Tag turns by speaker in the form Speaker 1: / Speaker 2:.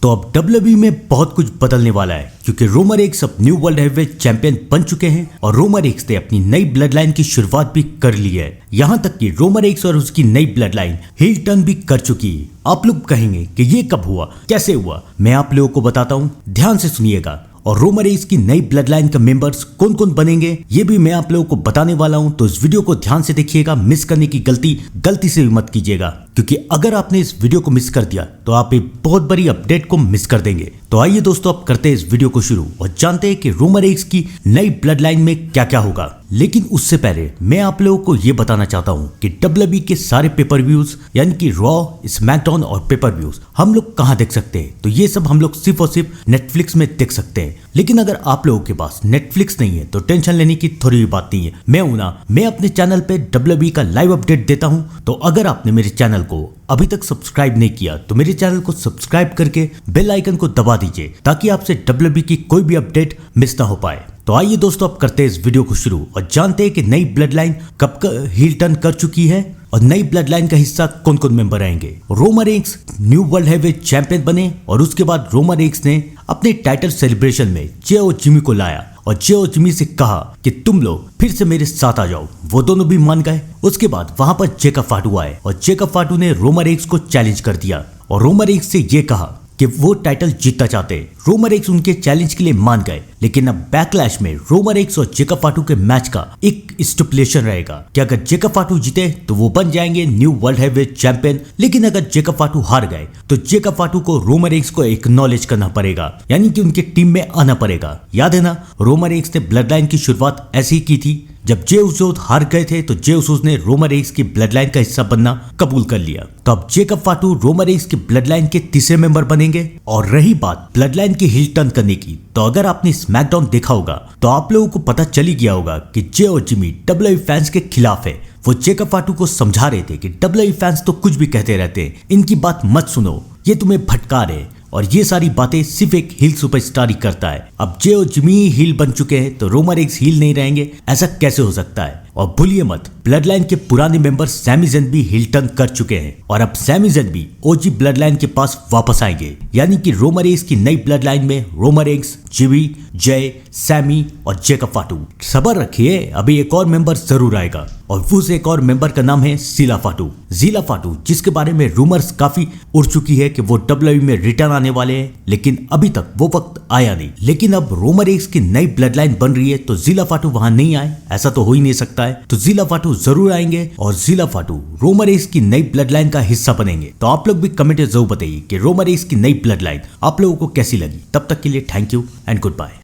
Speaker 1: तो अब WWE में बहुत कुछ बदलने वाला है क्योंकि रोमन रेंस अब न्यू वर्ल्ड हेवीवेट चैंपियन बन चुके हैं और रोमन रेंस ने अपनी नई ब्लड लाइन की शुरुआत भी कर ली है। यहाँ तक कि रोमन रेंस और उसकी नई ब्लड लाइन हील टर्न भी कर चुकी है। आप लोग कहेंगे कि ये कब हुआ, कैसे हुआ, मैं आप लोगों को बताता हूँ, ध्यान से सुनिएगा। और रोमन रेंस की नई ब्लड लाइन का मेंबर्स कौन कौन बनेंगे ये भी मैं आप लोगों को बताने वाला हूं, तो इस वीडियो को ध्यान से देखिएगा। मिस करने की गलती से भी मत कीजिएगा, क्योंकि अगर आपने इस वीडियो को मिस कर दिया तो आप एक बहुत बड़ी अपडेट को मिस कर देंगे। तो आइए दोस्तों, अब करते हैं इस वीडियो को शुरू और जानते हैं कि रोमन रेंस की नई ब्लड लाइन में क्या क्या होगा। लेकिन उससे पहले मैं आप लोगों को यह बताना चाहता हूं कि WWE के सारे पेपर व्यूज यानी कि रॉ, स्मैकडाउन और पेपर व्यूज हम लोग कहां देख सकते हैं। तो ये सब हम लोग सिर्फ और सिर्फ नेटफ्लिक्स में देख सकते हैं। लेकिन अगर आप लोगों के पास नेटफ्लिक्स नहीं है तो टेंशन लेने की थोड़ी भी बात नहीं है। मैं अपने चैनल पे WWE का लाइव अपडेट देता हूं। तो अगर आपने मेरे चैनल को अभी तक सब्सक्राइब नहीं किया तो मेरे चैनल को सब्सक्राइब करके बेल आइकन को दबा दीजिए ताकि आपसे WWE की कोई भी अपडेट मिस ना हो पाए। तो आइए दोस्तों, अब करते हैं इस वीडियो को शुरू और जानते हैं कि नई ब्लड लाइन कब हील टर्न कर चुकी है और नई ब्लड लाइन का हिस्सा कौन कौन मेंबर आएंगे। Roman Reigns new world heavyweight champion बने और उसके बाद रोमन रेंस ने अपने टाइटल सेलिब्रेशन में जे और जिमी को लाया और जे और जिमी से कहा कि तुम लोग फिर से मेरे साथ आ जाओ। वो दोनों भी मान गए। उसके बाद वहां पर जेकब फाटू आए और जेकब फाटू ने रोमन रेंस को चैलेंज कर दिया और रोमन रेंस से ये कहा कि वो टाइटल जीतना चाहते। रोमन रेंस उनके चैलेंज के लिए मान गए। लेकिन अब बैकलैश में रोमन रेंस और जेकब फाटू के मैच का एक स्टिपुलेशन रहेगा कि अगर जेकब फाटू जीते तो वो बन जाएंगे न्यू वर्ल्ड हेवीवेट चैंपियन। लेकिन अगर जेकब फाटू हार गए तो जेकब फाटू को रोमन रेंस को एक्नॉलेज करना पड़ेगा, यानी कि उनके टीम में आना पड़ेगा। याद है ना, रोमन रेंस ने ब्लड लाइन की शुरुआत ऐसी ही की थी। जब जे उसोस हार गए थे तो जे उसोस ने रोमन रेंस की ब्लड लाइन का हिस्सा बनना कबूल कर लिया। तो अब जेकब फाटू रोमन रेंस की ब्लड लाइन के तीसरे मेंबर बनेंगे। और रही बात ब्लड लाइन की हील टर्न करने की, तो अगर आपने स्मैकडाउन देखा होगा तो आप लोगों को पता चली गया होगा कि जे और जिमी WWE फैंस के खिलाफ है। वो जेकब फाटू को समझा रहे थे कि WWE फैंस तो कुछ भी कहते रहते हैं, इनकी बात मत सुनो, ये तुम्हें भटका रहे और ये सारी बातें सिर्फ एक हील सुपरस्टार ही करता है। अब जे और जिमी ही हील बन चुके हैं तो रोमन रेंस हील नहीं रहेंगे, ऐसा कैसे हो सकता है। और भूलिए मत, ब्लड लाइन के पुराने मेंबर सैमी ज़ेन भी हील टर्न कर चुके हैं और अब सैमी ज़ेन भी ओजी ब्लड लाइन के पास वापस आएंगे। यानी कि रोमन रेंस की नई ब्लड लाइन में रोमन रेंस, जिमी, जय, सैमी और जेकब फाटू। सबर रखिए, अभी एक और मेंबर जरूर आएगा और उस एक और मेंबर का नाम है ज़ीला फाटू। ज़ीला फाटू, जिसके बारे में रूमर्स काफी उड़ चुकी है कि वो WWE में रिटर्न आने वाले हैं, लेकिन अभी तक वो वक्त आया नहीं। लेकिन अब रोमन रेंस की नई ब्लड लाइन बन रही है तो ज़ीला फाटू वहां नहीं आए, ऐसा तो हो ही नहीं सकता है। तो ज़ीला फाटू जरूर आएंगे और ज़ीला फाटू रोमन रेंस की नई ब्लड लाइन का हिस्सा बनेंगे। तो आप लोग भी कमेंट में जरूर बताइए कि रोमन रेंस की नई ब्लड लाइन आप लोगों को कैसी लगी। तब तक के लिए thank you and good bye.